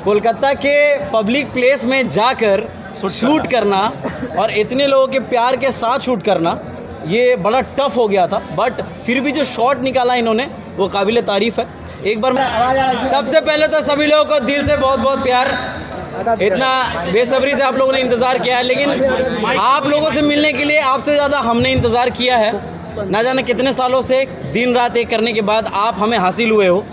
कोलकाता के public place में जाकर शूट करना और इतने लोगों के प्यार के साथ शूट करना ये बड़ा टफ हो गया था, बट फिर भी जो शॉट निकाला इन्होंने वो काबिल तारीफ़ है। एक बार सबसे पहले तो सभी लोगों को दिल से बहुत बहुत प्यार। इतना बेसब्री से आप लोगों ने इंतज़ार किया है, लेकिन आप लोगों से मिलने के लिए आपसे ज़्यादा हमने इंतज़ार किया है। ना जाने कितने सालों से दिन रात एक करने के बाद आप हमें हासिल हुए हो,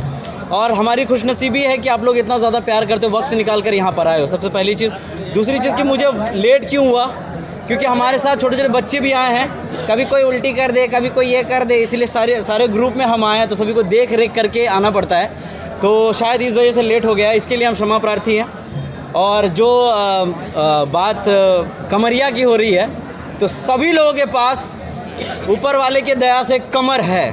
और हमारी खुशनसीबी है कि आप लोग इतना ज़्यादा प्यार करते हो, वक्त निकाल कर यहाँ पर आए हो। सबसे पहली चीज़। दूसरी चीज़ कि मुझे लेट क्यों हुआ, क्योंकि हमारे साथ छोटे छोटे बच्चे भी आए हैं, कभी कोई उल्टी कर दे, कभी कोई ये कर दे, इसलिए सारे ग्रुप में हम आए हैं, तो सभी को देख रेख करके आना पड़ता है, तो शायद इस वजह से लेट हो गया। इसके लिए हम क्षमा प्रार्थी हैं। और जो बात कमरिया की हो रही है, तो सभी लोगों के पास ऊपर वाले के दया से कमर है।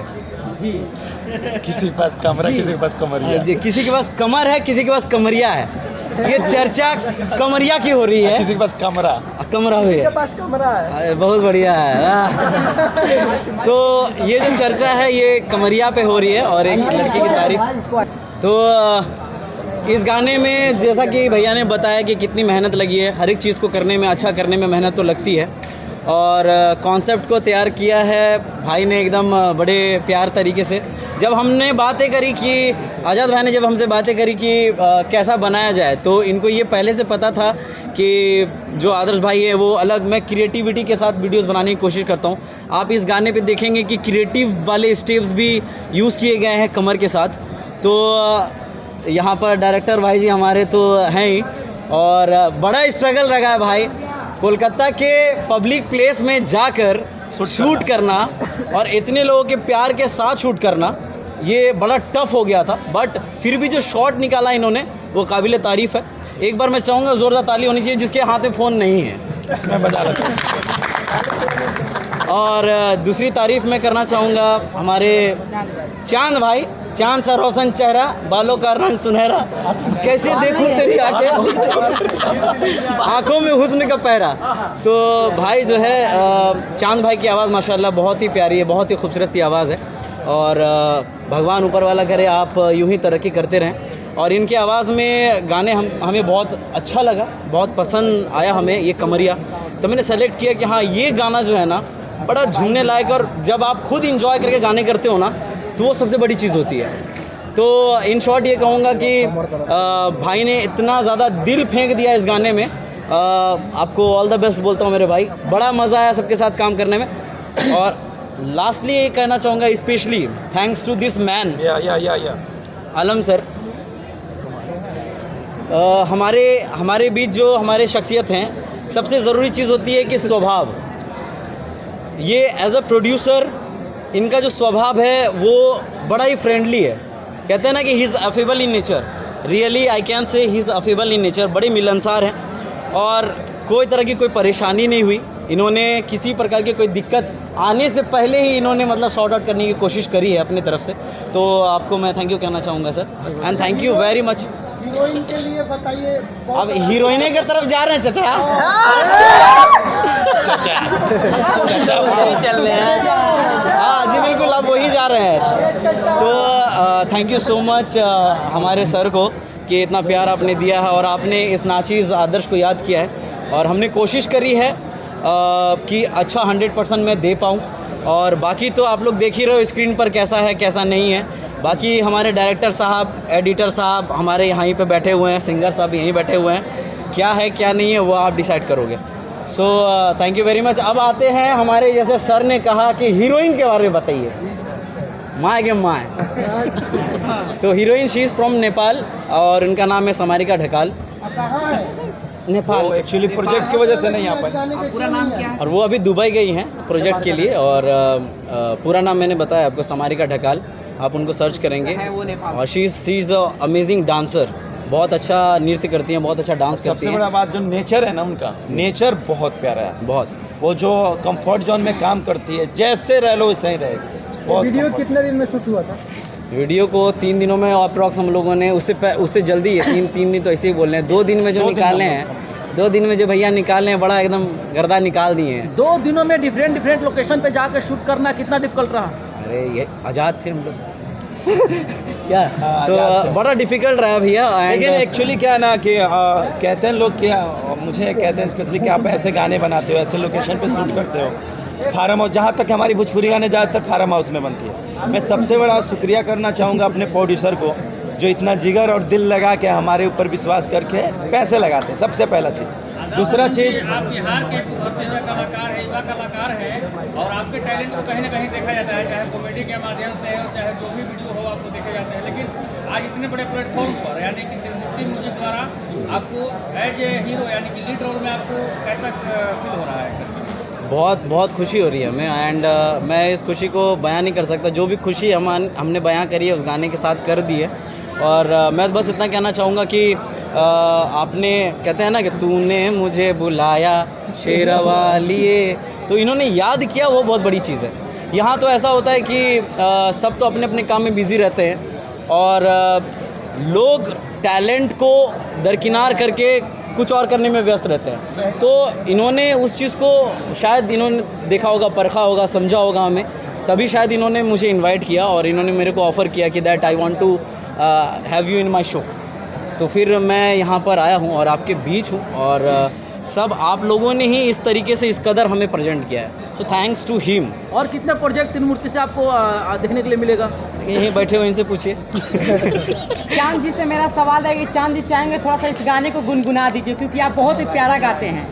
किसी के पास कमरा, किसी के पास कमरिया जी, किसी के पास कमर है, किसी के पास कमरिया है। ये चर्चा कमरिया की हो रही है। किसी के पास कमरा भी है, पास कमरा है। बहुत बढ़िया है। तो ये जो चर्चा है ये कमरिया पे हो रही है और एक लड़की की तारीफ। तो इस गाने में जैसा कि भैया ने बताया कि कितनी मेहनत लगी है, हर एक चीज़ को करने में, अच्छा करने में मेहनत तो लगती है। और कॉन्सेप्ट को तैयार किया है भाई ने एकदम बड़े प्यार तरीके से। जब हमने बातें करी कि आज़ाद भाई ने जब हमसे बातें करी कि कैसा बनाया जाए, तो इनको ये पहले से पता था कि जो आदर्श भाई है वो अलग, मैं क्रिएटिविटी के साथ वीडियोस बनाने की कोशिश करता हूँ। आप इस गाने पे देखेंगे कि क्रिएटिव वाले स्टेप्स भी यूज़ किए गए हैं कमर के साथ। तो यहाँ पर डायरेक्टर भाई जी हमारे तो हैं ही, और बड़ा स्ट्रगल लगा है भाई। कोलकाता के पब्लिक प्लेस में जाकर शूट करना और इतने लोगों के प्यार के साथ शूट करना ये बड़ा टफ हो गया था, बट फिर भी जो शॉट निकाला इन्होंने वो काबिल तारीफ़ है। एक बार मैं चाहूँगा ज़ोरदार ताली होनी चाहिए जिसके हाथ में फ़ोन नहीं है। मैं बता रहा और दूसरी तारीफ़ मैं करना चाहूँगा हमारे चांद भाई, चांद सा रोशन चेहरा, बालों का रंग सुनहरा, कैसे देखूं तेरी आंखों में हुस्न का पहरा। तो भाई जो है चांद भाई की आवाज़ माशाल्लाह बहुत ही प्यारी है, बहुत ही खूबसूरत सी आवाज़ है, और भगवान ऊपर वाला करे आप यूं ही तरक्की करते रहें। और इनके आवाज़ में गाने हमें बहुत अच्छा लगा, बहुत पसंद आया हमें ये कमरिया। तो मैंने सेलेक्ट किया कि हाँ ये गाना जो है ना बड़ा झूमने लायक, और जब आप खुद इंजॉय करके गाने करते हो ना तो वो सबसे बड़ी चीज़ होती है। तो इन शॉर्ट ये कहूँगा कि भाई ने इतना ज़्यादा दिल फेंक दिया इस गाने में। आपको ऑल द बेस्ट बोलता हूँ मेरे भाई, बड़ा मज़ा आया सबके साथ काम करने में। और लास्टली ये कहना चाहूँगा specially thanks to this man Alam sir. हमारे बीच जो हमारे शख्सियत हैं, सबसे ज़रूरी चीज़ होती है कि स्वभाव। ये एज अ प्रोड्यूसर इनका जो स्वभाव है वो बड़ा ही फ्रेंडली है। कहते हैं ना कि he is affable in nature, really I can say he is affable in nature. बड़े मिलनसार हैं और कोई तरह की कोई परेशानी नहीं हुई। इन्होंने किसी प्रकार की कोई दिक्कत आने से पहले ही इन्होंने मतलब सॉर्ट आउट करने की कोशिश करी है अपनी तरफ से। तो आपको मैं थैंक यू कहना चाहूँगा sir, and thank you very much. Heroine के लिए बताइए। अब हीरोइने की तरफ जा रहे हैं चचा। चल रहे हैं, हाँ जी बिल्कुल, अब वही जा रहे हैं। तो थैंक यू सो मच हमारे सर को कि इतना प्यार आपने दिया है और आपने इस नाचीज़ आदर्श को याद किया है, और हमने कोशिश करी है कि अच्छा 100% मैं दे पाऊँ। और बाकी तो आप लोग देख ही रहे हो स्क्रीन पर कैसा है कैसा नहीं है। बाकी हमारे डायरेक्टर साहब, एडिटर साहब हमारे यहीं पे बैठे हुए हैं, सिंगर साहब यहीं बैठे हुए हैं, क्या है क्या नहीं है वो आप डिसाइड करोगे। So thank you very much. अब आते हैं हमारे, जैसे सर ने कहा कि हीरोइन के बारे में बताइए। माँ के माँ तो heroine she is from Nepal और उनका नाम है समारिका ढकाल। नेपाल एक्चुअली प्रोजेक्ट की वजह से नहीं आ पाए। पूरा नाम क्या है? और वो अभी दुबई गई हैं प्रोजेक्ट के लिए, और पूरा नाम मैंने बताया आपको, समारिका ढकाल। आप उनको सर्च करेंगे। और शी इज़ अमेजिंग डांसर, बहुत अच्छा नृत्य करती हैं, बहुत अच्छा डांस करती सबसे हैं। बड़ा बात जो नेचर है ना, उनका नेचर बहुत प्यारा है। बहुत वो जो कंफर्ट जोन में काम करती है, जैसे रह लो वैसे ही रहेगी। वीडियो कितने दिन में शूट हुआ था? वीडियो को 3 दिनों में अप्रॉक्स हम लोगों ने, उससे जल्दी है, 3 दिन तो ऐसे ही बोल रहे हैं। 2 दिन में जो निकाले हैं, 2 दिन में जो भैया निकाले हैं, बड़ा एकदम गर्दा निकाल दिए हैं। 2 दिनों में डिफरेंट लोकेशन पे जाकर शूट करना कितना डिफिकल्ट रहा? अरे ये आज़ाद थे हम लोग, क्या सो याद से। बड़ा डिफिकल्ट रहा भैया लेकिन एंड एक्चुअली क्या ना कि कहते हैं लोग क्या मुझे कहते हैं स्पेशली कि आप ऐसे गाने बनाते हो, ऐसे लोकेशन पे शूट करते हो, फार्म हाउस, जहाँ तक हमारी भोजपुरी गाने ज़्यादातर फार्म हाउस में बनती है। मैं सबसे बड़ा शुक्रिया करना चाहूँगा अपने प्रोड्यूसर को, जो इतना जिगर और दिल लगा के हमारे ऊपर विश्वास करके पैसे लगाते हैं, सबसे पहला चीज़। दूसरा चीज़, आप बिहार के उभरते हुए कलाकार हैं, युवा कलाकार हैं, और आपके टैलेंट को कहीं ना कहीं देखा जाता है, चाहे कॉमेडी के माध्यम से हो, चाहे जो भी वीडियो हो, आपको देखे जाते हैं। लेकिन आज इतने बड़े प्लेटफॉर्म पर यानी कि त्रिमूर्ति म्यूजिक द्वारा आपको एज ए हीरो यानी कि लीड रोल में आपको कैसा फील हो रहा है? बहुत बहुत खुशी हो रही है हमें एंड मैं इस खुशी को बयां नहीं कर सकता। जो भी खुशी हमने बयां करी है उस गाने के साथ कर दी है। और मैं बस इतना कहना चाहूँगा कि आपने कहते हैं ना कि तूने मुझे बुलाया शेरवालिए, तो इन्होंने याद किया, वो बहुत बड़ी चीज़ है। यहाँ तो ऐसा होता है कि सब तो अपने अपने काम में बिज़ी रहते हैं और लोग टैलेंट को दरकिनार करके कुछ और करने में व्यस्त रहते हैं। तो इन्होंने उस चीज़ को शायद इन्होंने देखा होगा, परखा होगा, समझा होगा हमें, तभी शायद इन्होंने मुझे इनवाइट किया और इन्होंने मेरे को ऑफ़र किया कि that I want to have you in my show. तो फिर मैं यहाँ पर आया हूँ और आपके बीच हूँ और सब आप लोगों ने ही इस तरीके से इस कदर हमें प्रेजेंट किया है। So thanks to him. और कितना प्रोजेक्ट त्रिमूर्ति से आपको देखने के लिए मिलेगा? यहीं बैठे हुए इनसे पूछिए। चांद जी से मेरा सवाल है कि चांद जी चाहेंगे थोड़ा सा इस गाने को गुनगुना दीजिए, क्योंकि आप बहुत ही प्यारा गाते हैं।